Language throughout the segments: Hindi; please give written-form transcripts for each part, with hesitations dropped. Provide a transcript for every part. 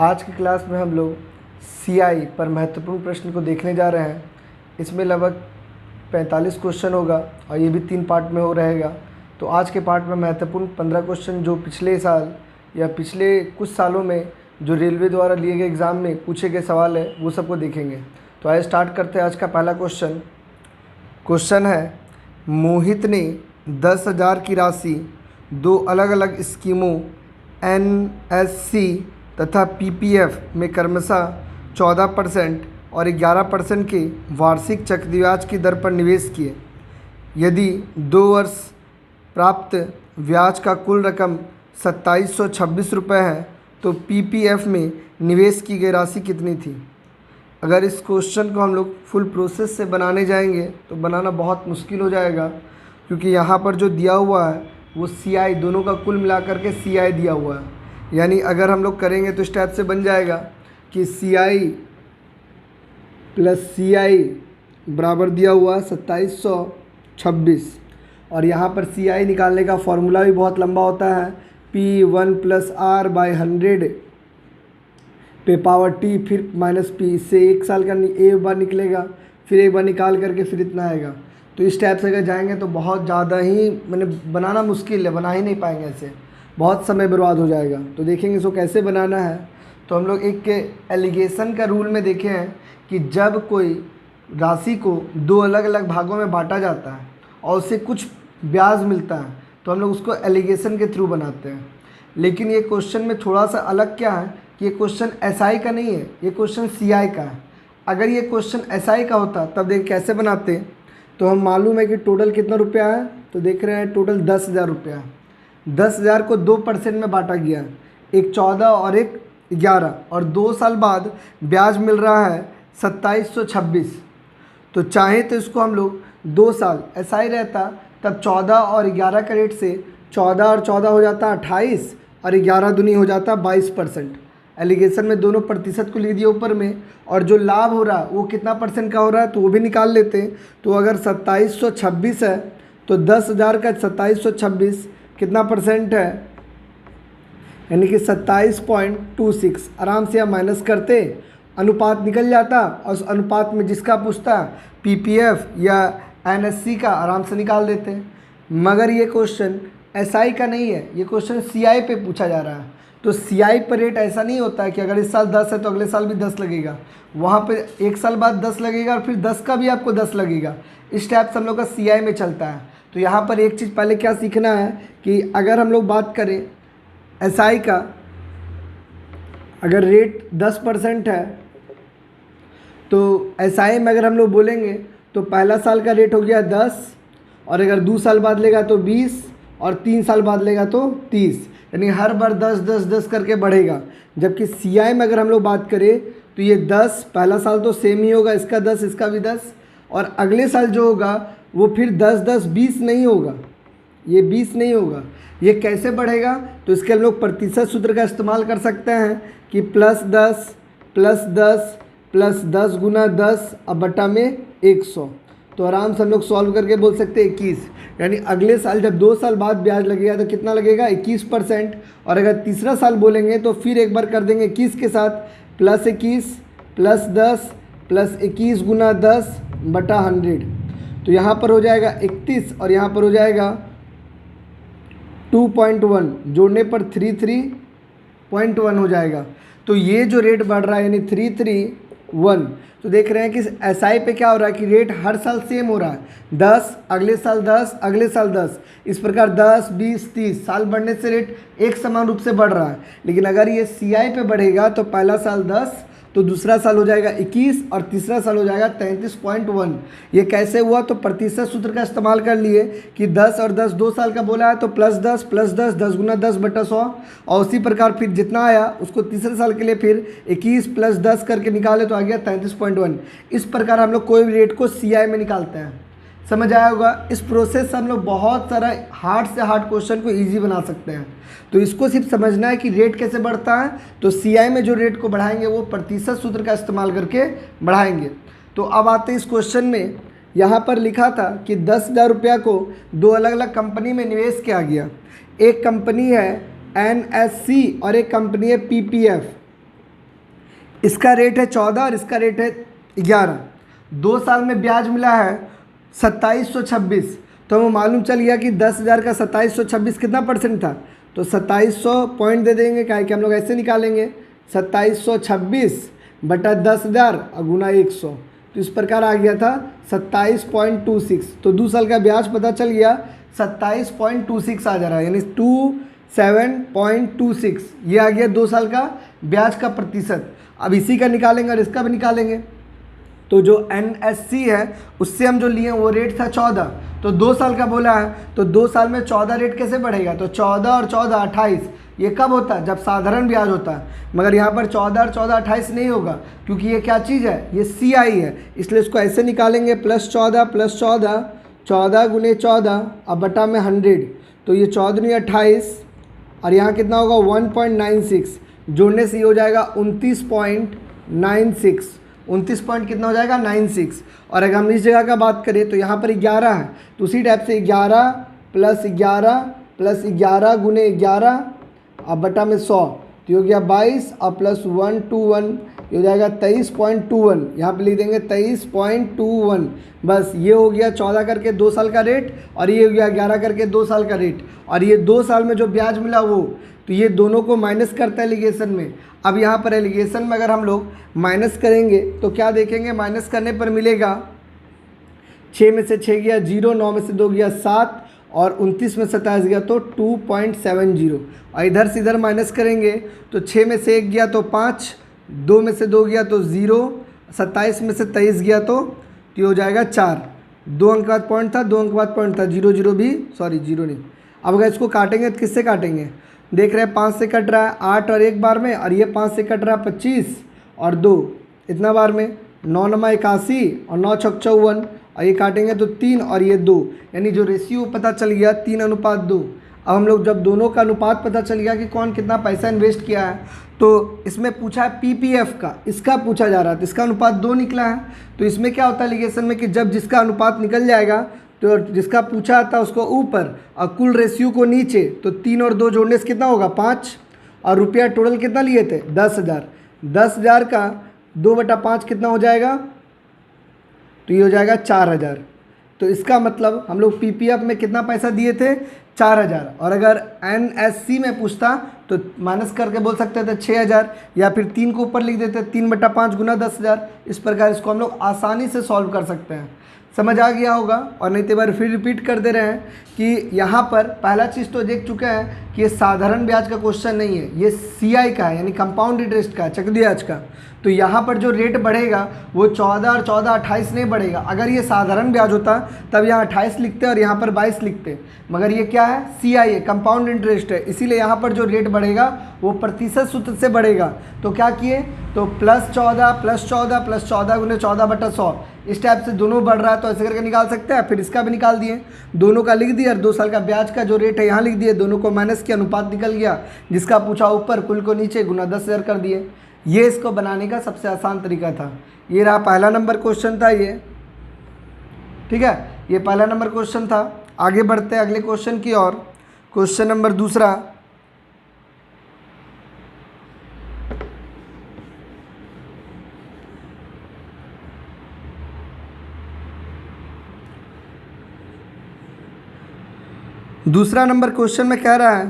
आज की क्लास में हम लोग सीआई पर महत्वपूर्ण प्रश्न को देखने जा रहे हैं। इसमें लगभग 45 क्वेश्चन होगा और ये भी 3 पार्ट में हो रहेगा। तो आज के पार्ट में महत्वपूर्ण 15 क्वेश्चन जो पिछले साल या पिछले कुछ सालों में जो रेलवे द्वारा लिए गए एग्ज़ाम में पूछे गए सवाल है वो सबको देखेंगे। तो आइए स्टार्ट करते हैं। आज का पहला क्वेश्चन है, मोहित ने 10,000 की राशि 2 अलग अलग स्कीमों एनएससी तथा पीपीएफ में क्रमशः 14% और 11% के वार्षिक चक्रव्याज की दर पर निवेश किए। यदि 2 वर्ष प्राप्त ब्याज का कुल रकम 2726 रुपये है तो पीपीएफ में निवेश की गई राशि कितनी थी। अगर इस क्वेश्चन को हम लोग फुल प्रोसेस से बनाने जाएंगे तो बनाना बहुत मुश्किल हो जाएगा, क्योंकि यहाँ पर जो दिया हुआ है वो सीआई दोनों का कुल मिलाकर के सीआई दिया हुआ है। यानी अगर हम लोग करेंगे तो इस टाइप से बन जाएगा कि सीआई प्लस सीआई बराबर दिया हुआ 2726, और यहाँ पर सीआई निकालने का फॉर्मूला भी बहुत लंबा होता है, P1 + R/100 पे पावर T फिर माइनस P। इससे एक साल का एक बार निकलेगा, फिर एक बार निकाल करके फिर इतना आएगा। तो इस टाइप से अगर जाएंगे तो बहुत ज़्यादा ही बनाना मुश्किल है, बना ही नहीं पाएंगे, ऐसे बहुत समय बर्बाद हो जाएगा। तो देखेंगे इसको कैसे बनाना है। तो हम लोग एक एलिगेशन का रूल में देखे हैं कि जब कोई राशि को 2 अलग अलग भागों में बांटा जाता है और उससे कुछ ब्याज मिलता है तो हम लोग उसको एलिगेशन के थ्रू बनाते हैं। लेकिन ये क्वेश्चन में थोड़ा सा अलग क्या है कि ये क्वेश्चन एसआई का नहीं है, ये क्वेश्चन सीआई का है। अगर ये क्वेश्चन एसआई का होता तब देख कैसे बनाते। तो हम मालूम है कि टोटल कितना रुपया है, तो देख रहे हैं टोटल 10,000 रुपया है। 10,000 को 2% में बांटा गया, एक 14 और एक 11, और 2 साल बाद ब्याज मिल रहा है 2726। तो चाहे तो इसको हम लोग 2 साल ऐसा ही रहता तब 14 और 11 का रेट से 14 और 14 हो जाता 28 और 11 दूनी हो जाता 22%। एलिगेशन में दोनों प्रतिशत को लिख दिया ऊपर में, और जो लाभ हो रहा है वो कितना % का हो रहा है तो वो भी निकाल लेते हैं। तो अगर 2726 है तो 10,000 का 2726 कितना % है, यानी कि 27.26। आराम से हम माइनस करते, अनुपात निकल जाता, और उस अनुपात में जिसका पूछता पीपीएफ या एनएससी का आराम से निकाल देते। मगर ये क्वेश्चन एसआई का नहीं है, ये क्वेश्चन सीआई पे पूछा जा रहा है। तो सीआई पर रेट ऐसा नहीं होता है कि अगर इस साल 10 है तो अगले साल भी 10 लगेगा, वहाँ पे एक साल बाद 10 लगेगा और फिर 10 का भी आपको 10 लगेगा। इस टाइप से हम लोग का सीआई में चलता है। तो यहाँ पर एक चीज़ पहले क्या सीखना है कि अगर हम लोग बात करें एसआई का, अगर रेट 10% है तो एसआई में अगर हम लोग बोलेंगे तो पहला साल का रेट हो गया 10, और अगर 2 साल बाद लेगा तो 20, और 3 साल बाद लेगा तो 30, यानी हर बार 10 10 10 करके बढ़ेगा। जबकि सीआई में अगर हम लोग बात करें तो ये 10 पहला साल तो सेम ही होगा, इसका 10 इसका भी 10, और अगले साल जो होगा वो फिर 10 10 20 नहीं होगा, ये 20 नहीं होगा। ये कैसे बढ़ेगा तो इसके हम लोग प्रतिशत सूत्र का इस्तेमाल कर सकते हैं कि +10 +10 +10 गुना 10 अब बटा में 100। तो आराम से हम लोग सॉल्व करके बोल सकते हैं 21, यानी अगले साल जब 2 साल बाद ब्याज लगेगा तो कितना लगेगा 21%। और अगर तीसरा साल बोलेंगे तो फिर एक बार कर देंगे 21 के साथ, +21 +10 +21 गुना 10 बटा 100। तो यहाँ पर हो जाएगा 31 और यहाँ पर हो जाएगा 2.1, जोड़ने पर 33.1 हो जाएगा। तो ये जो रेट बढ़ रहा है यानी 331, तो देख रहे हैं कि एसआई पे क्या हो रहा है कि रेट हर साल सेम हो रहा है, 10 अगले साल 10 अगले साल 10, इस प्रकार 10 20 30 साल बढ़ने से रेट एक समान रूप से बढ़ रहा है। लेकिन अगर ये सीआई पे बढ़ेगा तो पहला साल 10 तो दूसरा साल हो जाएगा 21 और तीसरा साल हो जाएगा 33.1। ये कैसे हुआ तो प्रतिशत सूत्र का इस्तेमाल कर लिए कि 10 और 10 2 साल का बोला है तो +10 +10 10 गुना 10 बटा 100, और उसी प्रकार फिर जितना आया उसको तीसरे साल के लिए फिर 21 + 10 करके निकाले तो आ गया 33.1। इस प्रकार हम लोग कोई भी रेट को सीआई में निकालते हैं। समझ आया होगा। इस प्रोसेस से हम लोग बहुत सारा हार्ड से हार्ड क्वेश्चन को इजी बना सकते हैं। तो इसको सिर्फ समझना है कि रेट कैसे बढ़ता है। तो सीआई में जो रेट को बढ़ाएंगे वो प्रतिशत सूत्र का इस्तेमाल करके बढ़ाएंगे। तो अब आते हैं इस क्वेश्चन में, यहाँ पर लिखा था कि 10,000 रुपया को 2 अलग अलग कंपनी में निवेश किया गया। एक कंपनी है एनएससी और एक कंपनी है पीपीएफ। इसका रेट है 14 और इसका रेट है 11। 2 साल में ब्याज मिला है 2726। तो हमें मालूम चल गया कि 10,000 का 2726 कितना परसेंट था, तो 2700 पॉइंट दे देंगे, क्या है कि हम लोग ऐसे निकालेंगे 2726 बटा 10,000 और गुना 100। तो इस प्रकार आ गया था 27.26। तो 2 साल का ब्याज पता चल गया 27.26 आ जा रहा है, यानी 27.26 ये आ गया 2 साल का ब्याज का प्रतिशत। अब इसी का निकालेंगे और इसका भी निकालेंगे। तो जो NSC है उससे हम जो लिए वो रेट था 14, तो 2 साल का बोला है, तो 2 साल में 14 रेट कैसे बढ़ेगा, तो 14 और 14 28। ये कब होता है, जब साधारण ब्याज होता है, मगर यहाँ पर 14 और 14 28 नहीं होगा, क्योंकि ये क्या चीज़ है, ये CI है, इसलिए इसको ऐसे निकालेंगे +14 +14 14 गुने 14 अब बटा में 100। तो ये 14 दूनी 28 और यहाँ कितना होगा 1.96, जोड़ने से ये हो जाएगा 29.96। 29 पॉइंट कितना हो जाएगा 96। और अगर हम इस जगह का बात करें तो यहाँ पर 11 है, तो उसी टाइप से 11 + 11 + 11 गुने 11 अब बटा में 100, तो ये हो गया 22 और +121 ये हो जाएगा 23.21। यहाँ पे लिख देंगे 23.21। बस ये हो गया 14 करके 2 साल का रेट और ये हो गया 11 करके 2 साल का रेट। और ये 2 साल में जो ब्याज मिला वो, तो ये दोनों को माइनस करता है एलिगेशन में। अब यहाँ पर एलिगेशन में अगर हम लोग माइनस करेंगे तो क्या देखेंगे, माइनस करने पर मिलेगा 6 में से 6 गया 0, 9 में से 2 गया 7 और 29 में 27 गया तो 2.70। और इधर से इधर माइनस करेंगे तो 6 में से 1 गया तो 5, 2 में से 2 गया तो 0, 27 में से 23 गया तो ये हो जाएगा 4। 2 अंक बाद पॉइंट था, 2 अंक बाद पॉइंट था, 0 0 भी, सॉरी 0 नहीं। अब अगर इसको काटेंगे तो किससे काटेंगे, देख रहे हैं 5 से कट रहा है 8 और 1 बार में, और ये 5 से कट रहा है 25 और 2 इतना बार में, 9 9 81 और 9 6 54 और ये काटेंगे तो 3 और ये 2, यानी जो रेशियो पता चल गया 3:2। अब हम लोग जब दोनों का अनुपात पता चल गया कि कौन कितना पैसा इन्वेस्ट किया है, तो इसमें पूछा है PPF का, इसका पूछा जा रहा है, तो इसका अनुपात 2 निकला है। तो इसमें क्या होता है एलिगेशन में कि जब जिसका अनुपात निकल जाएगा तो जिसका पूछा था उसको ऊपर और कुल रेशियो को नीचे, तो 3 और 2 जोड़ने से कितना होगा 5, और रुपया टोटल कितना लिए थे 10,000। 10,000 का 2/5 कितना हो जाएगा, तो ये हो जाएगा 4,000। तो इसका मतलब हम लोग PPF में कितना पैसा दिए थे 4,000, और अगर NSC में पूछता तो माइनस करके बोल सकते थे 6,000, या फिर 3 को ऊपर लिख देते 3/5 गुना 10,000। इस प्रकार इसको हम लोग आसानी से सॉल्व कर सकते हैं। समझ आ गया होगा। और नहीं तो बार फिर रिपीट कर दे रहे हैं कि यहाँ पर पहला चीज़ तो देख चुके हैं कि ये साधारण ब्याज का क्वेश्चन नहीं है, ये CI का है, यानी कंपाउंड इंटरेस्ट का, चक्रवृद्धि ब्याज का। तो यहाँ पर जो रेट बढ़ेगा वो 14 और 14 28 नहीं बढ़ेगा। अगर ये साधारण ब्याज होता तब यहाँ 28 लिखते और यहाँ पर 22 लिखते, मगर ये क्या है CI है, कंपाउंड इंटरेस्ट है, इसीलिए यहाँ पर जो रेट बढ़ेगा वो प्रतिशत सूत्र से बढ़ेगा। तो क्या किए, तो +14 +14 +14 गुने 14/100 इस टाइप से दोनों बढ़ रहा है, तो ऐसे करके निकाल सकते हैं। फिर इसका भी निकाल दिए, दोनों का लिख दिया और 2 साल का ब्याज का जो रेट है यहाँ लिख दिए, दोनों को माइनस किया, अनुपात निकल गया, जिसका पूछा ऊपर कुल को नीचे गुना 10,000 कर दिए। ये इसको बनाने का सबसे आसान तरीका था। ये रहा पहला नंबर क्वेश्चन था ये, ठीक है, ये पहला नंबर क्वेश्चन था। आगे बढ़ते हैं अगले क्वेश्चन की ओर। क्वेश्चन नंबर दूसरा, दूसरा नंबर क्वेश्चन में कह रहा है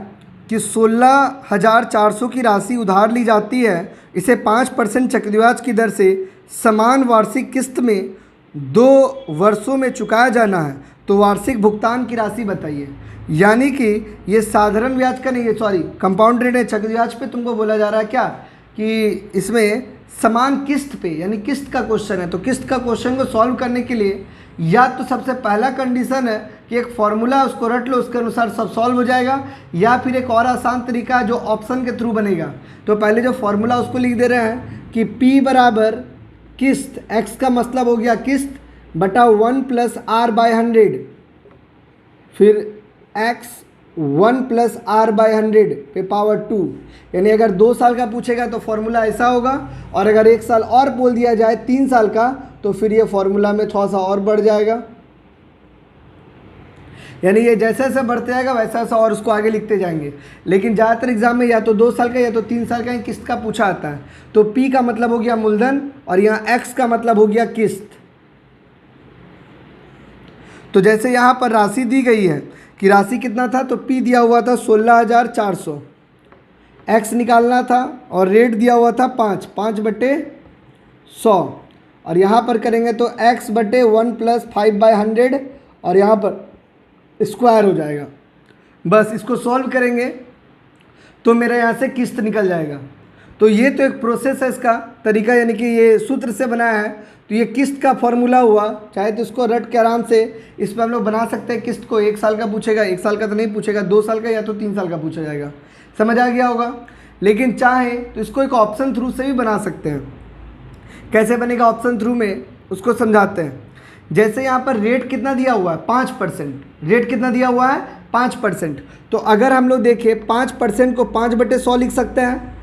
कि 16,400 की राशि उधार ली जाती है, इसे 5% चक्रवृद्धि ब्याज की दर से समान वार्षिक किस्त में 2 वर्षों में चुकाया जाना है, तो वार्षिक भुगतान की राशि बताइए। यानी कि ये साधारण ब्याज का नहीं है, सॉरी कंपाउंड रेट है, चक्रवृद्धि ब्याज पे तुमको बोला जा रहा है क्या कि इसमें समान किस्त पे, यानी किस्त का क्वेश्चन है। तो किस्त का क्वेश्चन को सॉल्व करने के लिए या तो सबसे पहला कंडीशन है कि एक फॉर्मूला उसको रट लो, उसके अनुसार सब सॉल्व हो जाएगा, या फिर एक और आसान तरीका है जो ऑप्शन के थ्रू बनेगा। तो पहले जो फॉर्मूला उसको लिख दे रहे हैं कि P बराबर किस्त, x का मतलब हो गया किस्त बटा 1 + R/100, फिर x 1 + R/100 पे पावर 2, यानी अगर 2 साल का पूछेगा तो फॉर्मूला ऐसा होगा, और अगर 1 साल और बोल दिया जाए 3 साल का तो फिर ये फॉर्मूला में थोड़ा सा और बढ़ जाएगा। यानी ये जैसे जैसे बढ़ते जाएगा वैसा वैसा और उसको आगे लिखते जाएंगे। लेकिन ज़्यादातर एग्जाम में या तो 2 साल का या तो 3 साल का ही किस्त का पूछा आता है। तो P का मतलब हो गया मूलधन और यहाँ X का मतलब हो गया किस्त। तो जैसे यहाँ पर राशि दी गई है कि राशि कितना था, तो P दिया हुआ था 16,400, X निकालना था और रेट दिया हुआ था 5/100 और यहाँ पर करेंगे तो x/1 + 5/100 और यहाँ पर स्क्वायर हो जाएगा। बस इसको सॉल्व करेंगे तो मेरा यहाँ से किस्त निकल जाएगा। तो ये तो एक प्रोसेस है, इसका तरीका, यानी कि ये सूत्र से बनाया है। तो ये किस्त का फॉर्मूला हुआ, चाहे तो इसको रट के आराम से इस पर हम लोग बना सकते हैं। किस्त को 1 साल का पूछेगा, 1 साल का तो नहीं पूछेगा, 2 साल का या तो 3 साल का पूछा जाएगा। समझ आ गया होगा। लेकिन चाहे तो इसको एक ऑप्शन थ्रू से भी बना सकते हैं। कैसे बनेगा ऑप्शन थ्रू में, उसको समझाते हैं। जैसे यहाँ पर रेट कितना दिया हुआ है 5%, रेट कितना दिया हुआ है 5%। तो अगर हम लोग देखें 5% को 5/100 लिख सकते हैं।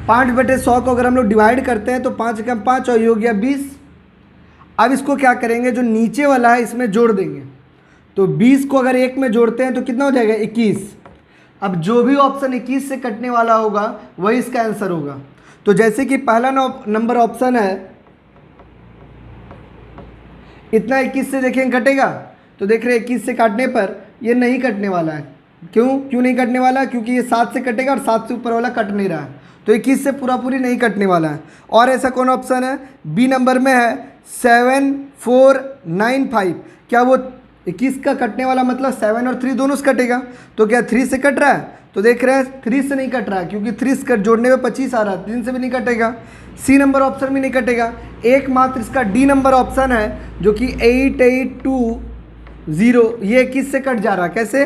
5/100 को अगर हम लोग डिवाइड करते हैं तो 5 कम 5 और ये हो गया 20। अब इसको क्या करेंगे, जो नीचे वाला है इसमें जोड़ देंगे। तो 20 को अगर 1 में जोड़ते हैं तो कितना हो जाएगा 21। अब जो भी ऑप्शन 21 से कटने वाला होगा वही इसका आंसर होगा। तो जैसे कि पहला नंबर ऑप्शन है, इतना 21 से देखें कटेगा, तो देख रहे हैं 21 से काटने पर ये नहीं कटने वाला है। क्यों नहीं कटने वाला? क्योंकि ये 7 से कटेगा और 7 से ऊपर वाला कट नहीं रहा है, तो 21 से पूरी नहीं कटने वाला है। और ऐसा कौन ऑप्शन है, बी नंबर में है 7495। क्या वो 21 का कटने वाला मतलब 7 और 3 दोनों से कटेगा? तो क्या 3 से कट रहा है? तो देख रहे हैं 3 से नहीं कट रहा है, क्योंकि 3 से जोड़ने में 25 आ रहा है, 3 से भी नहीं कटेगा। सी नंबर ऑप्शन भी नहीं कटेगा। एकमात्र इसका डी नंबर ऑप्शन है जो कि 8820, ये 21 से कट जा रहा है। कैसे?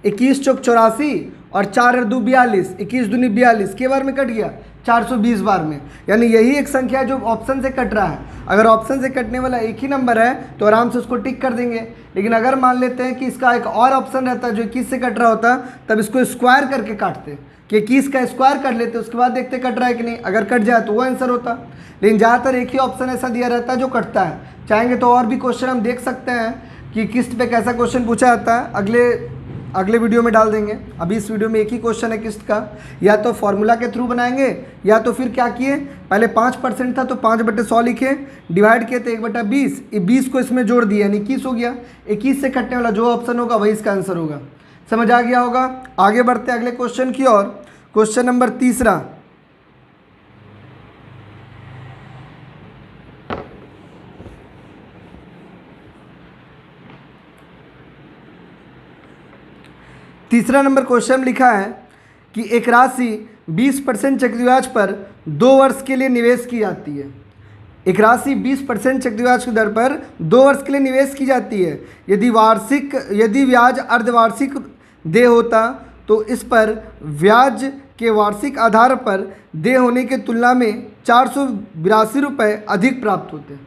21 चौक 84 और 4 और 2 42, 21 दूनी 42 के बार में कट गया 420 बार में। यानी यही एक संख्या है जो ऑप्शन से कट रहा है। अगर ऑप्शन से कटने वाला एक ही नंबर है तो आराम से उसको टिक कर देंगे। लेकिन अगर मान लेते हैं कि इसका एक और ऑप्शन रहता है जो 21 से कट रहा होता, तब इसको स्क्वायर करके काटते कि 21 का स्क्वायर कर लेते, उसके बाद देखते कट रहा है कि नहीं। अगर कट जाए तो वो आंसर होता। लेकिन ज़्यादातर एक ही ऑप्शन ऐसा दिया रहता है जो कटता है। चाहेंगे तो और भी क्वेश्चन हम देख सकते हैं कि किस्त पे कैसा क्वेश्चन पूछा जाता है, अगले वीडियो में डाल देंगे। अभी इस वीडियो में एक ही क्वेश्चन है किस्त का। या तो फॉर्मूला के थ्रू बनाएंगे या तो फिर क्या किए, पहले 5% था तो 5/100 लिखे, डिवाइड किए थे 1/20, 20 को इसमें जोड़ दिया यानी 21 हो गया। 21 से कटने वाला जो ऑप्शन होगा वही इसका आंसर होगा। समझ आ गया होगा। आगे बढ़ते हैं अगले क्वेश्चन की ओर। Question number 3। तीसरा नंबर क्वेश्चन लिखा है कि एक राशि 20% चक्रव्याज पर 2 वर्ष के लिए निवेश की जाती है। एक राशि 20% चक्रव्याज की दर पर 2 वर्ष के लिए निवेश की जाती है। यदि ब्याज अर्धवार्षिक देय होता तो इस पर ब्याज के वार्षिक आधार पर देय होने की तुलना में 482 रुपये अधिक प्राप्त होते हैं।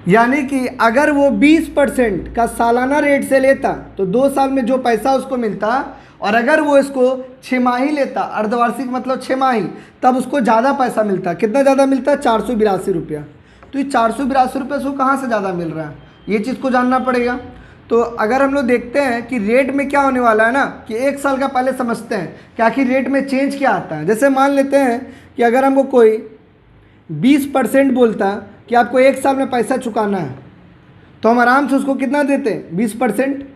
यानी कि अगर वो 20% का सालाना रेट से लेता तो 2 साल में जो पैसा उसको मिलता, और अगर वो इसको 6 माही लेता, अर्धवार्षिक मतलब 6 माही, तब उसको ज़्यादा पैसा मिलता। कितना ज़्यादा मिलता? 482 रुपया। तो ये 482 रुपये उसको कहाँ से ज़्यादा मिल रहा है, ये चीज़ को जानना पड़ेगा। तो अगर हम लोग देखते हैं कि रेट में क्या होने वाला है ना, कि 1 साल का पहले समझते हैं कि आखिर रेट में चेंज क्या आता है। जैसे मान लेते हैं कि अगर हमको कोई 20% बोलता कि आपको 1 साल में पैसा चुकाना है, तो हम आराम से उसको कितना देते? 20%।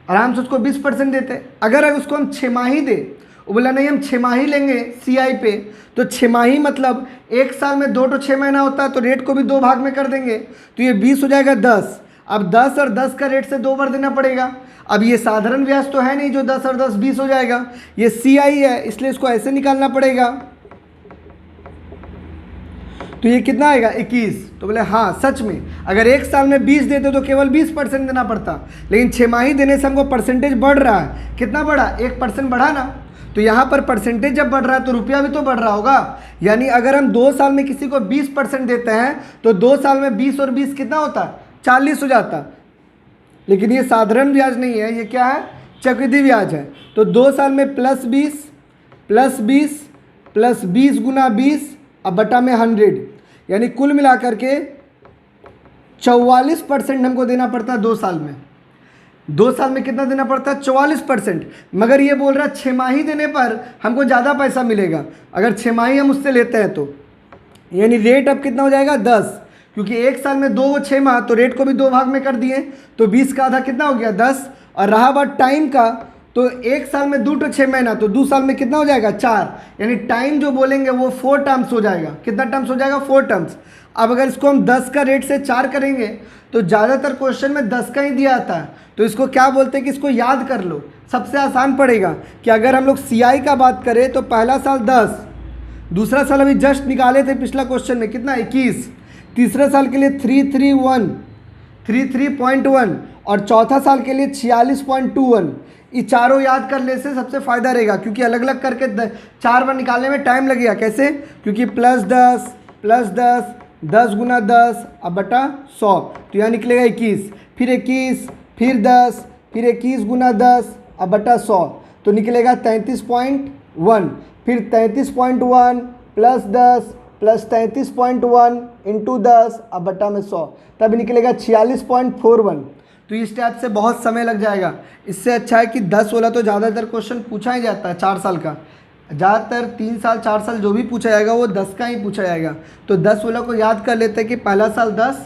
आराम से उसको 20% देते। अगर उसको हम 6 माही दे, वो बोला नहीं हम 6 माही लेंगे CI पे, तो 6 माही मतलब 1 साल में 2 तो 6 महीना होता है, तो रेट को भी 2 भाग में कर देंगे, तो ये 20 हो जाएगा 10। अब 10 और 10 का रेट से 2 बार देना पड़ेगा। अब ये साधारण ब्याज तो है नहीं जो 10 और 10 20 हो जाएगा, ये CI है, इसलिए इसको ऐसे निकालना पड़ेगा। तो ये कितना आएगा 21। तो बोले हाँ सच में अगर 1 साल में 20 देते तो केवल 20% देना पड़ता, लेकिन 6 माही देने से हमको परसेंटेज बढ़ रहा है। कितना बढ़ा? 1% बढ़ा ना। तो यहाँ पर परसेंटेज जब बढ़ रहा है तो रुपया भी तो बढ़ रहा होगा। यानी अगर हम 2 साल में किसी को 20% देते हैं तो 2 साल में 20 और 20 कितना होता? 40 हो जाता। लेकिन ये साधारण ब्याज नहीं है, ये क्या है? चक्रवृद्धि ब्याज है। तो 2 साल में +20 +20 +20 गुना 20 अब बटा में 100, यानी कुल मिलाकर के 44% हमको देना पड़ता है 2 साल में। 2 साल में कितना देना पड़ता है? 44%। मगर ये बोल रहा है 6 माही देने पर हमको ज़्यादा पैसा मिलेगा। अगर 6 माही हम उससे लेते हैं तो यानी रेट अब कितना हो जाएगा? 10, क्योंकि 1 साल में 2 6 माह, तो रेट को भी 2 भाग में कर दिए, तो 20 का आधा कितना हो गया? 10। और रहा बात टाइम का, तो 1 साल में 2 to 6 महीना, तो 2 साल में कितना हो जाएगा? 4। यानी टाइम जो बोलेंगे वो 4 टर्म्स हो जाएगा। कितना टर्म्स हो जाएगा? 4 टर्म्स। अब अगर इसको हम 10 का रेट से 4 करेंगे तो ज़्यादातर क्वेश्चन में 10 का ही दिया आता है, तो इसको क्या बोलते हैं कि इसको याद कर लो। सबसे आसान पड़ेगा कि अगर हम लोग CI का बात करें तो पहला साल 10, दूसरा साल अभी जस्ट निकाले थे पिछला क्वेश्चन में कितना? 21, तीसरे साल के लिए 33.1 और चौथा साल के लिए 46.21। ये चारों याद कर ले से सबसे फ़ायदा रहेगा, क्योंकि अलग अलग करके 4 बार निकालने में टाइम लगेगा। कैसे? क्योंकि +10 10 गुना 10 अब बटा 100, तो यहाँ निकलेगा 21, फिर 21, फिर 10, फिर 21 गुना 10 अब बटा 100, तो निकलेगा 33.1, फिर 33.1 + 10 + 33.1 × 10 अब बटा में 100, तब निकलेगा 46.41। तो इस टाइप से बहुत समय लग जाएगा। इससे अच्छा है कि 10 वाला तो ज़्यादातर क्वेश्चन पूछा ही जाता है 4 साल का, ज़्यादातर 3 साल 4 साल जो भी पूछा जाएगा वो 10 का ही पूछा जाएगा। तो 10 वाला को याद कर लेते हैं कि पहला साल 10,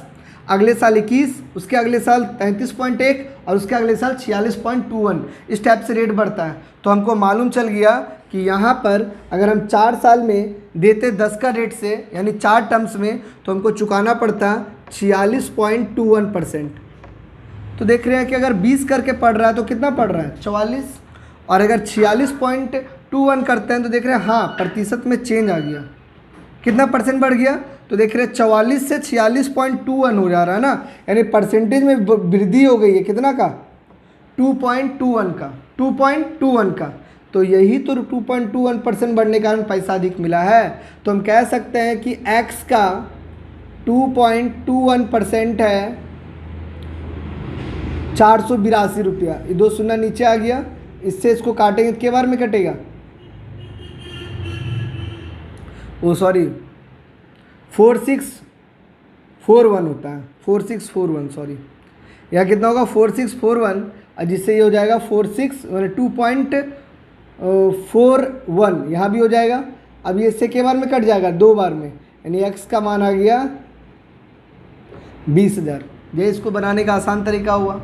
अगले साल 21, उसके अगले साल 33.1 और उसके अगले साल 46.21। इस टाइप से रेट बढ़ता है। तो हमको मालूम चल गया कि यहाँ पर अगर हम 4 साल में देते 10 का रेट से, यानी 4 टर्म्स में, तो हमको चुकाना पड़ता 46.21%। तो देख रहे हैं कि अगर 20 करके पढ़ रहा है तो कितना पढ़ रहा है? 44। और अगर 46.21 करते हैं तो देख रहे हैं हाँ प्रतिशत में चेंज आ गया। कितना परसेंट बढ़ गया? तो देख रहे हैं 44 से 46.21 हो जा रहा है ना, यानी परसेंटेज में वृद्धि हो गई है। कितना का? 2.21 का। तो यही तो 2.21% बढ़ने के कारण पैसा अधिक मिला है। तो हम कह सकते हैं कि x का 2.21% है 482 रुपया। ये 2 शून्य नीचे आ गया, इससे इसको काटेंगे तो के बार में कटेगा? ओ सॉरी 4641 होता है, 4641 सॉरी। यहाँ कितना होगा? 4641, और जिससे ये हो जाएगा 2.41 यहाँ भी हो जाएगा। अब ये इससे के बार में कट जाएगा? 2 बार में, यानी x का मान आ गया 20,000। ये इसको बनाने का आसान तरीका हुआ।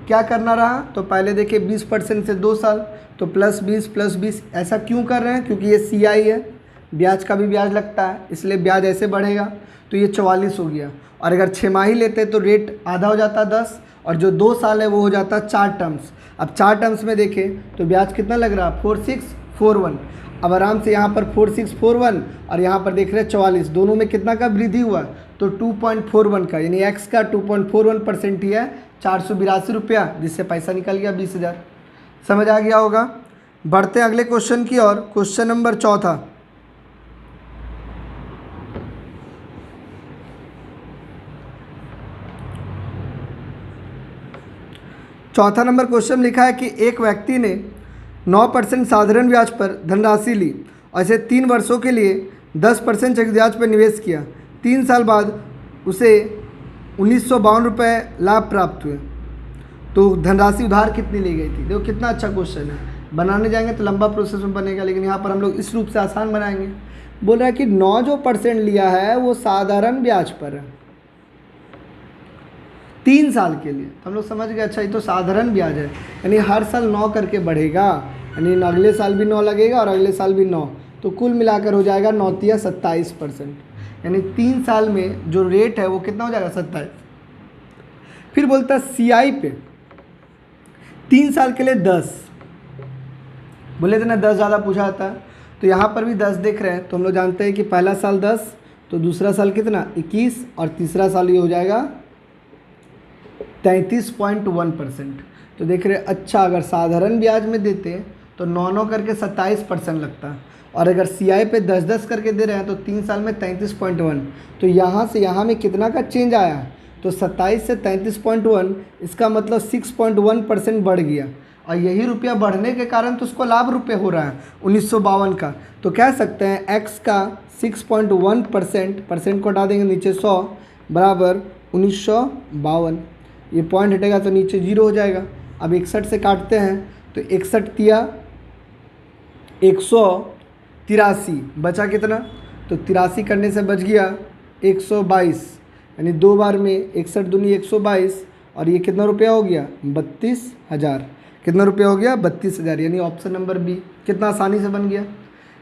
क्या करना रहा? तो पहले देखिए 20% से 2 साल, तो +20 +20। ऐसा क्यों कर रहे हैं? क्योंकि ये CI है, ब्याज का भी ब्याज लगता है, इसलिए ब्याज ऐसे बढ़ेगा। तो ये 44 हो गया। और अगर 6 माही लेते तो रेट आधा हो जाता 10, और जो 2 साल है वो हो जाता 4 टर्म्स। अब 4 टर्म्स में देखें तो ब्याज कितना लग रहा है? 4641। अब आराम से यहाँ पर 4641 और यहाँ पर देख रहे हैं 44, दोनों में कितना का वृद्धि हुआ? तो 2.41 का, यानी x का 2.41% ही है 482 रुपया, जिससे पैसा निकल गया 20,000। समझ आ गया होगा। बढ़ते हैं अगले क्वेश्चन की ओर। Question number 4। चौथा नंबर क्वेश्चन लिखा है कि एक व्यक्ति ने 9% साधारण ब्याज पर धनराशि ली और इसे 3 वर्षों के लिए 10% चक्रवृद्धि ब्याज पर निवेश किया। 3 साल बाद उसे 1952 रुपये लाभ प्राप्त हुए। तो धनराशि उधार कितनी ली गई थी? देखो कितना अच्छा क्वेश्चन है। बनाने जाएंगे तो लंबा प्रोसेस में बनेगा, लेकिन यहाँ पर हम लोग इस रूप से आसान बनाएंगे। बोल रहा है कि 9% लिया है वो साधारण ब्याज पर है 3 साल के लिए। तो हम लोग समझ गए अच्छा ये तो साधारण ब्याज है, यानी हर साल 9 करके बढ़ेगा, यानी अगले साल भी 9 लगेगा और अगले साल भी 9, तो कुल मिलाकर हो जाएगा 9 × 27%। यानी 3 साल में जो रेट है वो कितना हो जाएगा? 27। फिर बोलता है CI पे 3 साल के लिए 10, बोले थे ना 10 ज़्यादा पूछा था, तो यहाँ पर भी 10 देख रहे हैं। तो हम लोग जानते हैं कि पहला साल 10, तो दूसरा साल कितना? 21, और तीसरा साल ये हो जाएगा 33.1%। तो देख रहे अच्छा, अगर साधारण ब्याज में देते तो 9 करके 27% लगता है, और अगर CI पे 10 करके दे रहे हैं तो 3 साल में 33.1। तो यहाँ से यहाँ में कितना का चेंज आया? तो 27 से 33.1, इसका मतलब 6.1% बढ़ गया, और यही रुपया बढ़ने के कारण तो उसको लाभ रुपये हो रहा है 1952 का। तो कह सकते हैं x का 6.1%, परसेंट को हटा देंगे नीचे 100 बराबर 1952। ये पॉइंट हटेगा तो नीचे 0 हो जाएगा, अब 61 से काटते हैं तो 61 तिया 183, बचा कितना? तो 83 करने से बच गया 122, यानी 2 बार में 61 दूनी 122, और ये कितना रुपया हो गया? 32,000। कितना रुपया हो गया? 32,000। यानी ऑप्शन नंबर बी कितना आसानी से बन गया।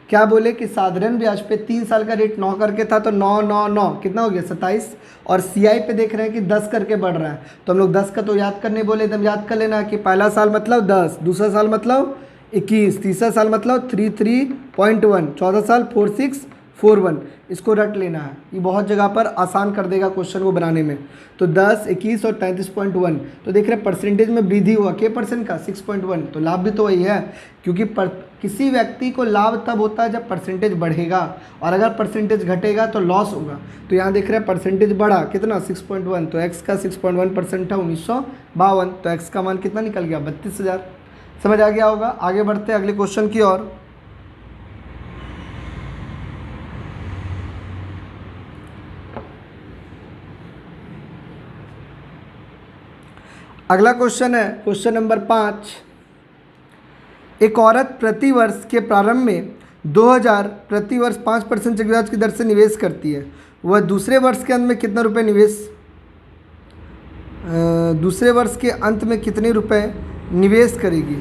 क्या बोले कि साधारण ब्याज पे 3 साल का रेट 9 करके था, तो 9 9 9 कितना हो गया? 27, और सीआई पे देख रहे हैं कि 10 करके बढ़ रहा है, तो हम लोग 10 का तो याद करने बोले, एकदम याद कर लेना कि पहला साल मतलब 10, दूसरा साल मतलब 21, तीसरा साल मतलब 33.1, चौथा साल 4641, इसको रट लेना है। ये बहुत जगह पर आसान कर देगा क्वेश्चन को बनाने में। तो 10, 21 और 33.1, तो देख रहे हैं परसेंटेज में वृद्धि हुआ के परसेंट का 6.1, तो लाभ भी तो वही है, क्योंकि किसी व्यक्ति को लाभ तब होता है जब परसेंटेज बढ़ेगा, और अगर परसेंटेज घटेगा तो लॉस होगा। तो यहाँ देख रहे हैं परसेंटेज बढ़ा कितना? 6.1, तो एक्स का 6.1% था 1952, तो एक्स का मान कितना निकल गया? 32,000। समझ आ गया होगा। आगे बढ़ते हैं अगले क्वेश्चन की ओर। अगला क्वेश्चन है क्वेश्चन नंबर 5। एक औरत प्रति वर्ष के प्रारंभ में 2000 प्रति वर्ष 5% चक्रवृद्धि की दर से निवेश करती है। वह दूसरे वर्ष के अंत में कितना रुपए निवेश करेगी?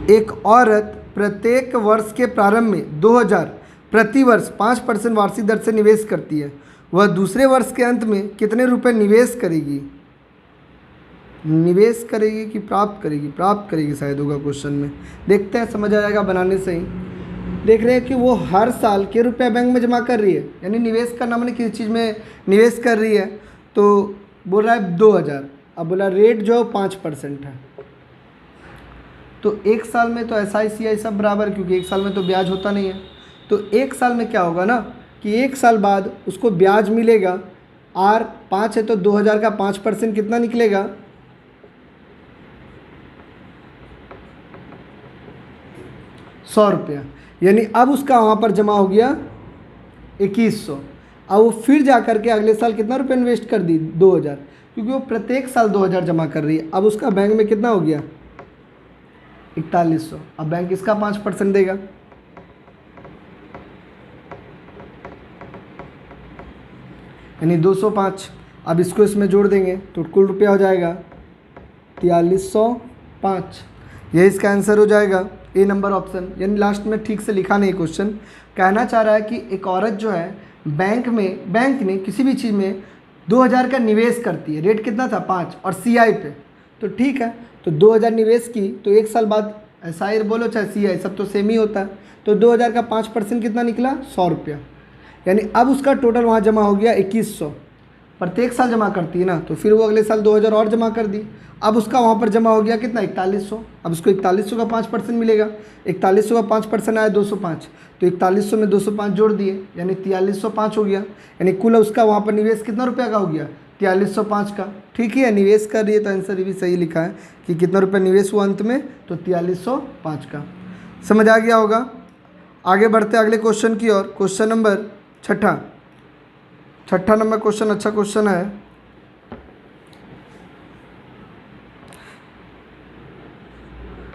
एक औरत प्रत्येक वर्ष के प्रारंभ में 2000 प्रति वर्ष 5% वार्षिक दर से निवेश करती है। वह दूसरे वर्ष के अंत में कितने रुपए निवेश करेगी? निवेश करेगी कि प्राप्त करेगी? प्राप्त करेगी शायद होगा क्वेश्चन में, देखते हैं, समझ आ जाएगा बनाने से ही। देख रहे हैं कि वो हर साल के रुपया बैंक में जमा कर रही है, यानी निवेश करना मैंने किसी चीज़ में निवेश कर रही है, तो बोल रहा है 2000, अब बोला रेट जो 5% है, तो एक साल में तो SICI सब बराबर, क्योंकि एक साल में तो ब्याज होता नहीं है, तो एक साल में क्या होगा ना कि एक साल बाद उसको ब्याज मिलेगा। R 5 है तो 2000 का 5% कितना निकलेगा? 100 रुपया। यानी अब उसका वहाँ पर जमा हो गया 2100। अब वो फिर जा कर के अगले साल कितना रुपये इन्वेस्ट कर दी? 2000, क्योंकि वो प्रत्येक साल 2000 जमा कर रही है। अब उसका बैंक में कितना हो गया? 4100। अब बैंक इसका 5% देगा, यानी 205। अब इसको इसमें जोड़ देंगे तो कुल रुपया हो जाएगा 4305। यही इसका आंसर हो जाएगा, ए नंबर ऑप्शन। यानी लास्ट में ठीक से लिखा नहीं क्वेश्चन, कहना चाह रहा है कि एक औरत जो है बैंक ने किसी भी चीज़ में 2000 का निवेश करती है, रेट कितना था? 5, और CI पे, तो ठीक है, तो 2000 निवेश की, तो एक साल बाद SI बोलो चाहे CI सब तो सेम ही होता है, तो 2000 का 5% कितना निकला? 100 रुपया। यानी अब उसका टोटल वहाँ जमा हो गया 2100। प्रत्येक साल जमा करती है ना, तो फिर वो अगले साल 2000 और जमा कर दी। अब उसका वहाँ पर जमा हो गया कितना? 4100। अब उसको 4100 का 5% मिलेगा। 4100 का 5% आया 205, तो 4100 में 205 जोड़ दिए, यानी 4305 हो गया। यानी कुल उसका वहाँ पर निवेश कितना रुपया का हो गया? 4305 का। ठीक है, निवेश कर रही है तो आंसर ये भी सही लिखा है कि कितना रुपया निवेश हुआ अंत में, तो 4305 का। समझ आ गया होगा। आगे बढ़ते अगले क्वेश्चन की ओर। क्वेश्चन नंबर 6 नंबर क्वेश्चन अच्छा क्वेश्चन है।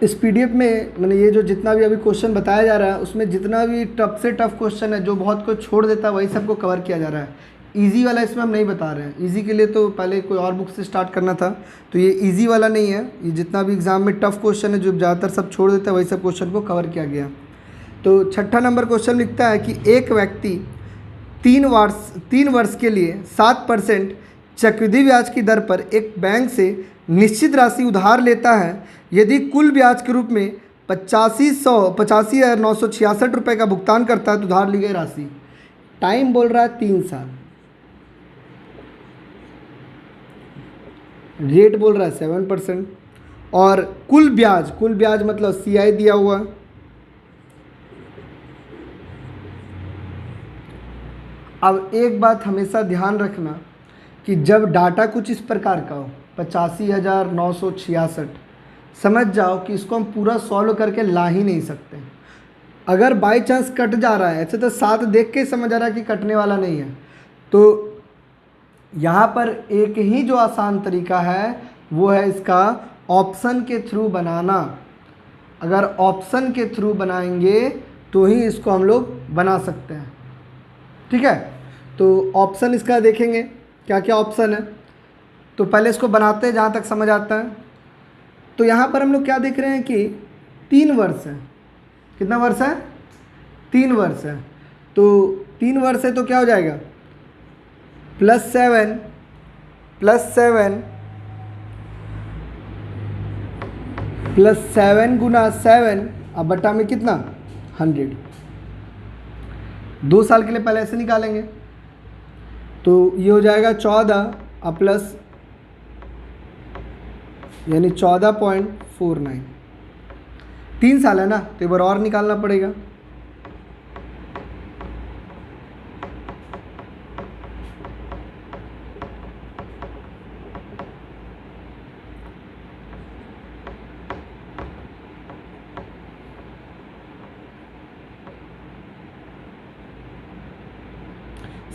इस PDF में मैंने ये जो जितना भी अभी क्वेश्चन बताया जा रहा है, उसमें जितना भी टफ से टफ क्वेश्चन है जो बहुत को छोड़ देता है, वही सबको कवर किया जा रहा है। इजी वाला इसमें हम नहीं बता रहे हैं। इजी के लिए तो पहले कोई और बुक से स्टार्ट करना था, तो ये इजी वाला नहीं है। ये जितना भी एग्जाम में टफ क्वेश्चन है जो ज़्यादातर सब छोड़ देता है, वही सब क्वेश्चन को कवर किया गया। तो 6 नंबर क्वेश्चन लिखता है कि एक व्यक्ति 3 वर्ष के लिए 7% चक्रवृद्धि ब्याज की दर पर एक बैंक से निश्चित राशि उधार लेता है। यदि कुल ब्याज के रूप में 85,966 रुपये का भुगतान करता है तो उधार ली गई राशि, टाइम बोल रहा है 3 साल, रेट बोल रहा है 7%, और कुल ब्याज मतलब CI दिया हुआ। अब एक बात हमेशा ध्यान रखना कि जब डाटा कुछ इस प्रकार का हो 85,966, समझ जाओ कि इसको हम पूरा सॉल्व करके ला ही नहीं सकते। अगर बाई चांस कट जा रहा है, ऐसे तो 7 देख के समझ आ रहा है कि कटने वाला नहीं है, तो यहाँ पर एक ही जो आसान तरीका है वो है इसका ऑप्शन के थ्रू बनाना। अगर ऑप्शन के थ्रू बनाएंगे तो ही इसको हम लोग बना सकते हैं। ठीक है, तो ऑप्शन इसका देखेंगे क्या क्या ऑप्शन है। तो पहले इसको बनाते हैं जहाँ तक समझ आता है। तो यहाँ पर हम लोग क्या देख रहे हैं कि 3 वर्ष है। कितना वर्ष है? 3 वर्ष है। तो 3 वर्ष है तो क्या हो जाएगा? +7 गुना 7 अब बटा में कितना? 100। 2 साल के लिए पहले ऐसे निकालेंगे तो ये हो जाएगा 14 प्लस यानी 14.49। 3 साल है ना, तो एक बार और निकालना पड़ेगा।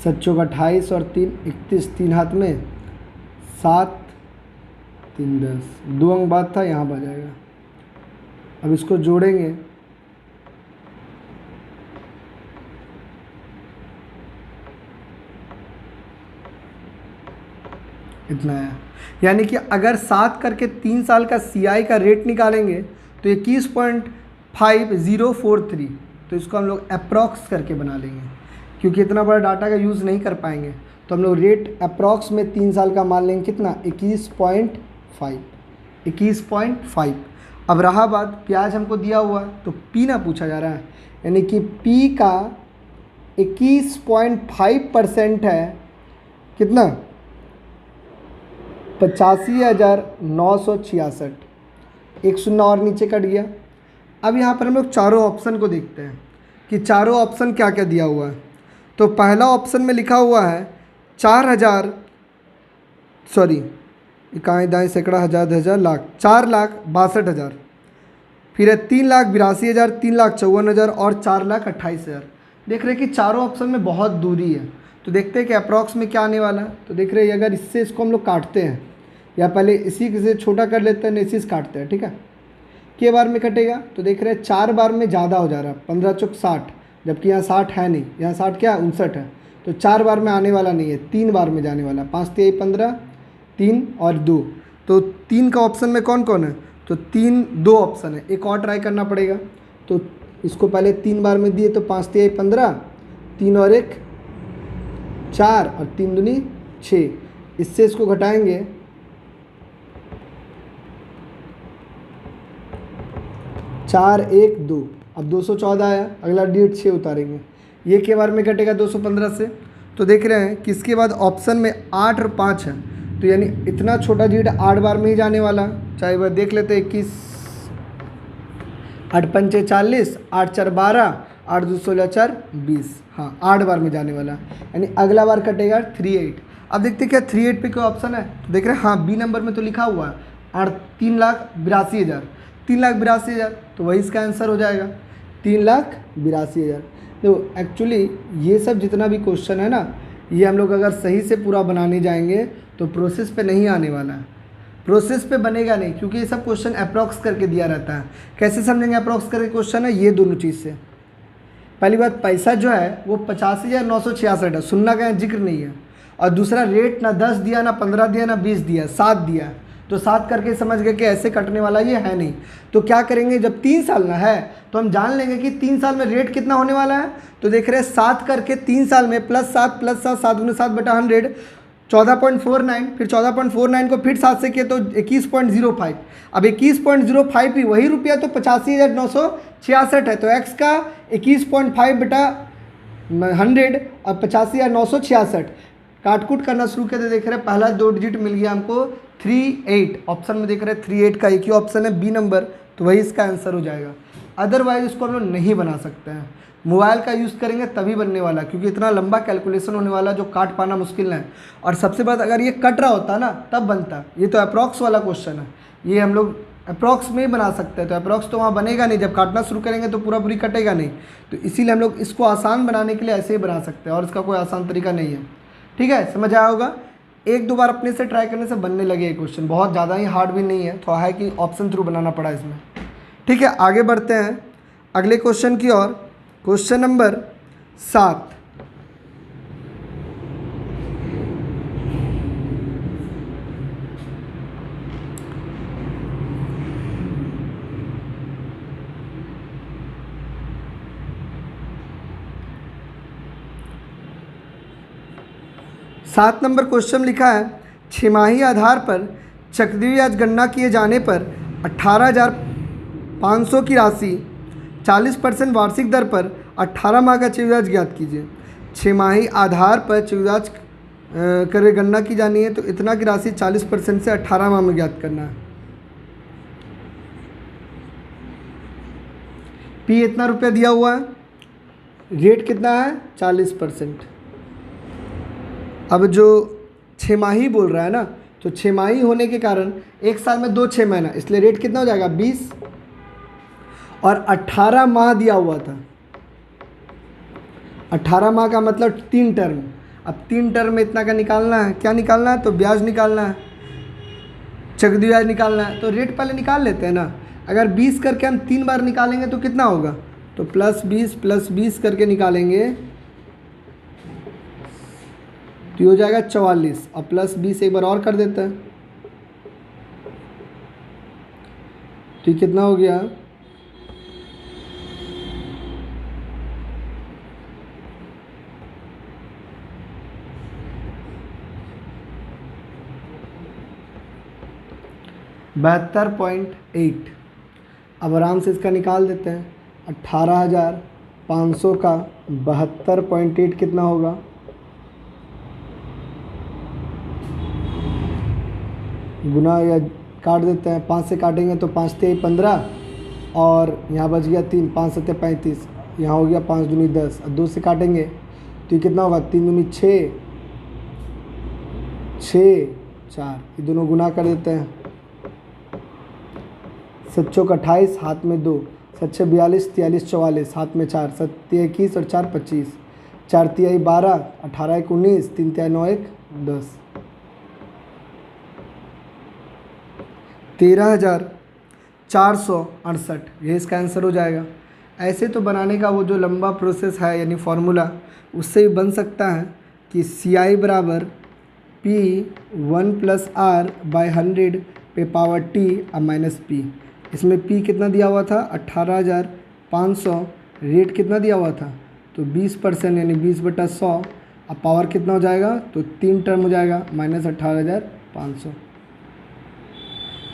सच्चों का 28 और 3 31, 3 हाथ में 7 3 10, 2 अंक बाद था, यहाँ पर आ जाएगा। अब इसको जोड़ेंगे इतना है। यानी कि अगर 7 करके 3 साल का CI का रेट निकालेंगे तो 21.5043। तो इसको हम लोग अप्रॉक्स करके बना लेंगे, क्योंकि इतना बड़ा डाटा का यूज़ नहीं कर पाएंगे। तो हम लोग रेट अप्रॉक्स में 3 साल का मान लेंगे कितना? 21.5। अब रहा बात ब्याज हमको दिया हुआ तो P ना पूछा जा रहा है, यानी कि P का 21.5% है कितना? 85,966। एक शून्य और नीचे कट गया। अब यहाँ पर हम लोग चारों ऑप्शन को देखते हैं कि चारों ऑप्शन क्या क्या दिया हुआ है। तो पहला ऑप्शन में लिखा हुआ है दाएं सैकड़ा हज़ार 10,000 लाख 4,62,000। फिर है 3,82,000, 3,54,000 और 4,28,000। देख रहे हैं कि चारों ऑप्शन में बहुत दूरी है। तो देखते हैं कि अप्रॉक्स में क्या आने वाला है। तो देख रहे हैं अगर इससे इसको हम लोग काटते हैं, या पहले इसी से छोटा कर लेते हैं, इसी से काटते हैं। ठीक है, के बार में कटेगा तो देख रहे हैं 4 बार में ज़्यादा हो जा रहा है, 15 चौक 60, जबकि यहाँ 60 है नहीं, यहाँ 60 क्या 59 है। तो 4 बार में आने वाला नहीं है, 3 बार में जाने वाला। 5 3 15, 3 और 2। तो 3 का ऑप्शन में कौन कौन है? तो 3 2 ऑप्शन है, एक और ट्राई करना पड़ेगा। तो इसको पहले 3 बार में दिए तो 5 3 15, 3 और 1 4 और 3 दूनी 6। इससे इसको घटाएंगे 4 1 2। अब 214 आया, अगला डिजिट 6 उतारेंगे, ये के बार में कटेगा 215 से। तो देख रहे हैं कि इसके बाद ऑप्शन में 8 और 5 है, तो यानी इतना छोटा डिजिट 8 बार में ही जाने वाला। चाहे वह देख लेते 21 8 पंचे 40, 8 4 12, 8 2 16 4 20। हाँ 8 बार में जाने वाला, यानी अगला बार कटेगा 38। अब देखते क्या 38 पे कोई ऑप्शन है? तो देख रहे हैं हाँ बी नंबर में तो लिखा हुआ है 3,82,000, 3,82,000, तो वही इसका आंसर हो जाएगा 3,82,000। तो एक्चुअली ये सब जितना भी क्वेश्चन है ना, ये हम लोग अगर सही से पूरा बनाने जाएंगे तो प्रोसेस पे नहीं आने वाला है, प्रोसेस पे बनेगा नहीं, क्योंकि ये सब क्वेश्चन अप्रॉक्स करके दिया रहता है। कैसे समझेंगे अप्रॉक्स करके क्वेश्चन है? ये दोनों चीज़ से। पहली बात, पैसा जो है वो 85,966 है, सुनना का जिक्र नहीं है। और दूसरा रेट ना 10 दिया, ना 15 दिया, ना 20 दिया, 7 दिया। तो 7 करके समझ गए कि ऐसे कटने वाला ये है नहीं। तो क्या करेंगे, जब 3 साल ना है तो हम जान लेंगे कि 3 साल में रेट कितना होने वाला है। तो देख रहे हैं 7 करके 3 साल में +7 +7, 7 गुना 7 बटा 100, 14.49। फिर 14.49 को फिर 7 से किए तो 21.05। अब 21.05 भी वही रुपया तो 85,966 है। तो x का 21.5 बटा 100 और 85,966 काटकूट करना शुरू करते देख रहे हैं पहला 2 डिजिट मिल गया हमको 38। ऑप्शन में देख रहे हैं 38 का एक ही ऑप्शन है बी नंबर, तो वही इसका आंसर हो जाएगा। अदरवाइज इसको हम लोग नहीं बना सकते हैं, मोबाइल का यूज़ करेंगे तभी बनने वाला, क्योंकि इतना लंबा कैलकुलेशन होने वाला जो काट पाना मुश्किल है। और सबसे बात, अगर ये कट रहा होता ना तब बनता। ये तो अप्रॉक्स वाला क्वेश्चन है, ये हम लोग अप्रॉक्स में ही बना सकते हैं। तो अप्रॉक्स तो वहाँ बनेगा नहीं, जब काटना शुरू करेंगे तो पूरा पूरी कटेगा नहीं। तो इसीलिए हम लोग इसको आसान बनाने के लिए ऐसे ही बना सकते हैं, और इसका कोई आसान तरीका नहीं है। ठीक है, समझ आया होगा। एक दो बार अपने से ट्राई करने से बनने लगे ये क्वेश्चन, बहुत ज़्यादा ही हार्ड भी नहीं है, थोड़ा है कि ऑप्शन थ्रू बनाना पड़ा इसमें। ठीक है, आगे बढ़ते हैं अगले क्वेश्चन की ओर। Question number 7। सात नंबर क्वेश्चन लिखा है, छमाही आधार पर चक्रवृद्धि ब्याज गणना किए जाने पर 18,500 की राशि 40% वार्षिक दर पर 18 माह का चक्रवृद्धि ब्याज ज्ञात कीजिए। छमाही आधार पर चक्रवृद्धि ब्याज कर गणना की जानी है, तो इतना की राशि 40% से 18 माह में ज्ञात करना है। पी इतना रुपया दिया हुआ है, रेट कितना है 40%। अब जो छमाही बोल रहा है ना, तो छमाही होने के कारण एक साल में 2 6 महीना, इसलिए रेट कितना हो जाएगा 20, और 18 माह दिया हुआ था। 18 माह का मतलब 3 टर्म। अब 3 टर्म में इतना का निकालना है, क्या निकालना है, तो ब्याज निकालना है, चक्रवृद्धि ब्याज निकालना है। तो रेट पहले निकाल लेते हैं ना। अगर 20 करके हम 3 बार निकालेंगे तो कितना होगा, तो +20 करके निकालेंगे तो ये हो जाएगा 44, और +20 एक बार और कर देते हैं तो ये कितना हो गया, $72.8। अब आराम से इसका निकाल देते हैं। 18,500 का 72.8 कितना होगा, गुना या काट देते हैं, 5 से काटेंगे तो 5 × 15, और यहाँ बच गया 3, 5 × 7 = 35, यहाँ हो गया 5 दूनी 10, और 2 से काटेंगे तो ये कितना होगा, 3 दूनी 6, 6 4, ये दोनों गुना कर देते हैं। 7 × 28, हाथ में 2, 7 × 42, 43 44, हाथ में 4, 7 × 21 और 4 × 25, 4 × 3 = 12, 18 × 1 = 19, 3 × 9 = 1 10, 13,468, ये इसका आंसर हो जाएगा। ऐसे तो बनाने का वो जो लंबा प्रोसेस है यानी फार्मूला, उससे भी बन सकता है कि CI बराबर P1 + R/100 पे पावर T -P। इसमें P कितना दिया हुआ था 18,500, रेट कितना दिया हुआ था तो 20% यानी 20/100, अब पावर कितना हो जाएगा तो 3 टर्म हो जाएगा -18,500।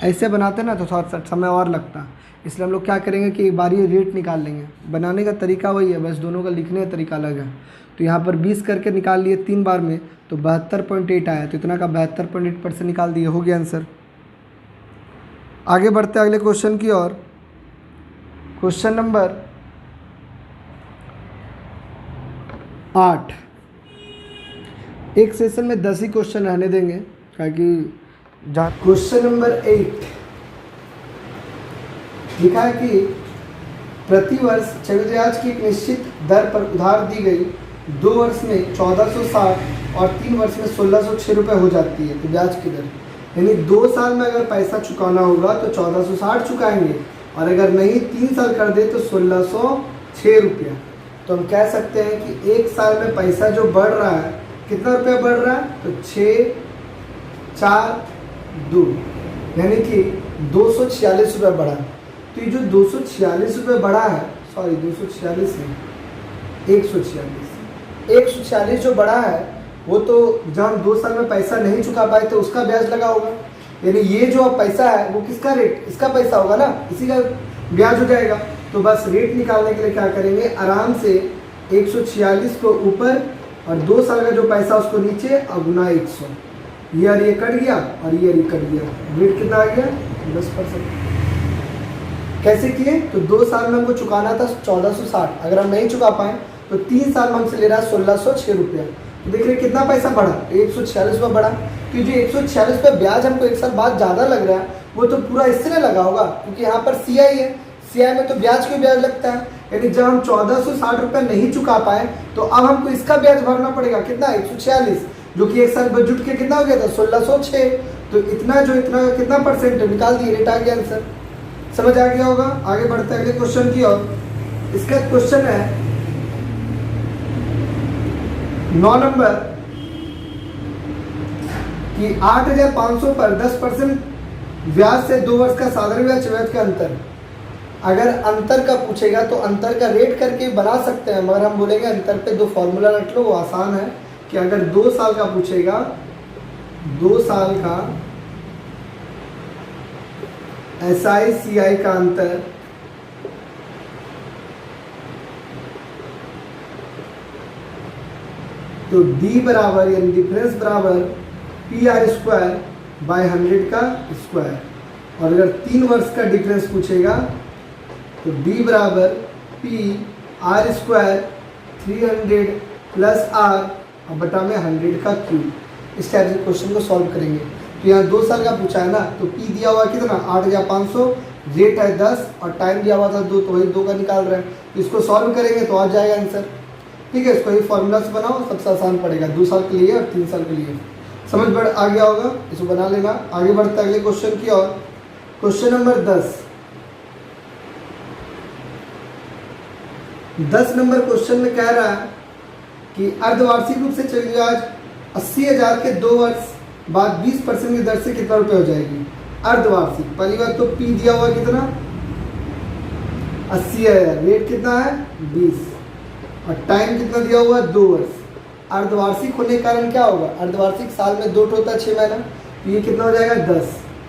ऐसे बनाते ना तो थोड़ा समय और लगता, इसलिए हम लोग क्या करेंगे कि एक बार ही रेट निकाल लेंगे। बनाने का तरीका वही है, बस दोनों का लिखने का तरीका अलग है। तो यहाँ पर 20 करके निकाल लिए 3 बार में तो 72.8 आया, तो इतना का 72.8% निकाल दिए, हो गया आंसर। आगे बढ़ते अगले क्वेश्चन की ओर। Question number 8। एक सेशन में 10 ही क्वेश्चन रहने देंगे, ताकि क्वेश्चन नंबर 8 लिखा है कि प्रतिवर्ष चक्रवृद्धि ब्याज की एक निश्चित दर पर उधार दी गई 2 वर्ष में 1460 और 3 वर्ष में 1606 रुपये हो जाती है। तो ब्याज की दर यानी 2 साल में अगर पैसा चुकाना होगा तो 1460 चुकाएंगे, और अगर नहीं 3 साल कर दे तो 1606 रुपया। तो हम कह सकते हैं कि 1 साल में पैसा जो बढ़ रहा है, कितना रुपया बढ़ रहा है तो 6 4 2 यानी कि 246 रुपये बढ़ा। तो ये जो 246 रुपये बढ़ा है, सॉरी 246 नहीं 146 जो बढ़ा है, वो तो जब हम 2 साल में पैसा नहीं चुका पाए तो उसका ब्याज लगा होगा। यानी ये जो अब पैसा है वो किसका रेट, इसका पैसा होगा ना, इसी का ब्याज हो जाएगा। तो बस रेट निकालने के लिए क्या करेंगे, आराम से 146 को ऊपर और 2 साल का जो पैसा उसको नीचे और गुना 100, ये और ये कट गया और ये कट गया, रेट कितना आ गया 10%। कैसे किए, तो 2 साल में हमको चुकाना था 1460, अगर हम नहीं चुका पाए तो 3 साल में हमसे ले रहा है 1606 रुपया। तो देख रहे कितना पैसा बढ़ा, 146 रुपये बढ़ा। तो जो 146 रुपये ब्याज हमको 1 साल बाद ज़्यादा लग रहा है, वो तो पूरा इससे लगा होगा, क्योंकि यहाँ पर CI है, CI में तो ब्याज के ब्याज लगता है। यानी जब हम 1460 रुपये नहीं चुका पाए तो अब हमको इसका ब्याज भरना पड़ेगा, कितना 146। जो कि एक साल जुट के कितना हो गया था 1606। तो इतना कितना परसेंट है निकाल दिए, रेट आ गया आंसर। समझ आ गया होगा। आगे बढ़ते हैं अगले क्वेश्चन की ओर। इसका क्वेश्चन है 9 नंबर कि 8,500 पर 10% ब्याज से 2 वर्ष का साधारण ब्याज चक्रवृद्धि का अंतर। अगर अंतर का पूछेगा तो अंतर का रेट करके बना सकते हैं, मगर हम बोलेंगे अंतर पे 2 फॉर्मूला रख लो, वो आसान है। कि अगर 2 साल का पूछेगा, 2 साल का SI CI का अंतर तो D बराबर यानी डिफरेंस बराबर PR²/100 का स्क्वायर। और अगर 3 वर्ष का डिफरेंस पूछेगा तो D बराबर PR² 300 + R और बटा में 100 का क्यूब। इस टाइप से क्वेश्चन को सॉल्व करेंगे। तो यहाँ 2 साल का पूछा है ना, तो P दिया हुआ कितना 8,500, रेट है 10 और टाइम दिया हुआ था 2, तो वही 2 का निकाल रहे हैं। तो इसको सॉल्व करेंगे तो आ जाएगा आंसर। ठीक है, इसको ये फॉर्मूला से बनाओ, सबसे आसान पड़ेगा 2 साल के लिए और 3 साल के लिए। समझ बढ़ आ गया होगा, इसको बना लेना। आगे बढ़ते अगले क्वेश्चन की ओर। क्वेश्चन नंबर 10 नंबर क्वेश्चन में कह रहा है कि अर्धवार्षिक रूप से चलिए ब्याज 80,000 के 2 वर्ष बाद 20% की दर से कितना रुपये हो जाएगी। अर्धवार्षिक, पहली बात तो P दिया हुआ कितना 80,000, रेट कितना है 20 और टाइम कितना दिया हुआ 2 वर्ष। अर्धवार्षिक होने के कारण क्या होगा, अर्धवार्षिक साल में 2 होता है 6 महीना, तो ये कितना हो जाएगा 10,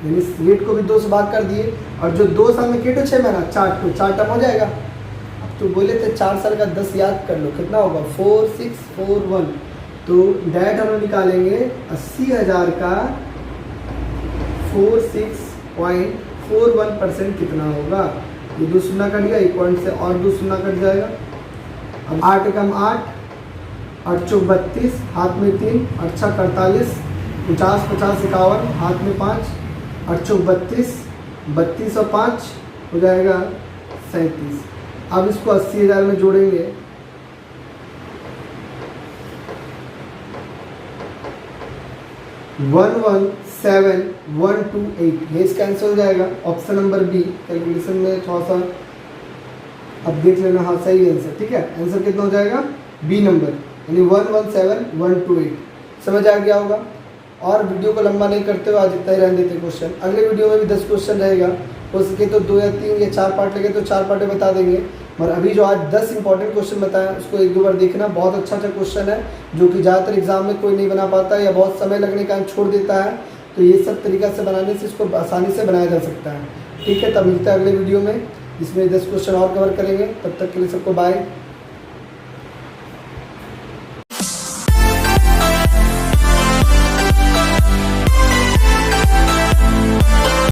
यानी इस रेट को भी 2 से भाग कर दिए। और जो 2 साल में कितना 6 महीना 4 टर्म हो जाएगा। अब तो बोले थे 4 साल का 10 याद कर लो, कितना होगा 4641। तो डायरेक्ट हम निकालेंगे 80,000 का 46.41% कितना होगा। ये 2 शून्य कट गया, 1 पॉइंट से और 2 शून्य कट जाएगा। अब 8 एकम 8, 8 चौक 32, हाथ में 3, 8 छक 48, 50 50 51, हाथ में 5, 8 चौक 32, 32 और 5 हो जाएगा 37। अब इसको 80,000 में जोड़ेंगे 117128, ये इसका आंसर हो जाएगा। Option number B. कैलकुलेशन में थोड़ा सा अब देख लेना, हाँ सही आंसर। ठीक है, आंसर कितना हो जाएगा बी नंबर, यानी 117128। समझ आ गया होगा। और वीडियो को लंबा नहीं करते हुए आज इतना ही रहने देते क्वेश्चन। अगले वीडियो में भी 10 क्वेश्चन रहेगा, हो सके तो 2 या 3 या 4 पार्ट लगे तो 4 पार्ट में बता देंगे। और अभी जो आज 10 इंपॉर्टेंट क्वेश्चन बताए उसको 1-2 बार देखना। बहुत अच्छा क्वेश्चन है जो कि ज़्यादातर एग्जाम में कोई नहीं बना पाता या बहुत समय लगने का छोड़ देता है। तो ये सब तरीका से बनाने से इसको आसानी से बनाया जा सकता है। ठीक है, तब मिलते हैं अगले वीडियो में, इसमें 10 क्वेश्चन और कवर करेंगे। तब तक के लिए सबको बाय।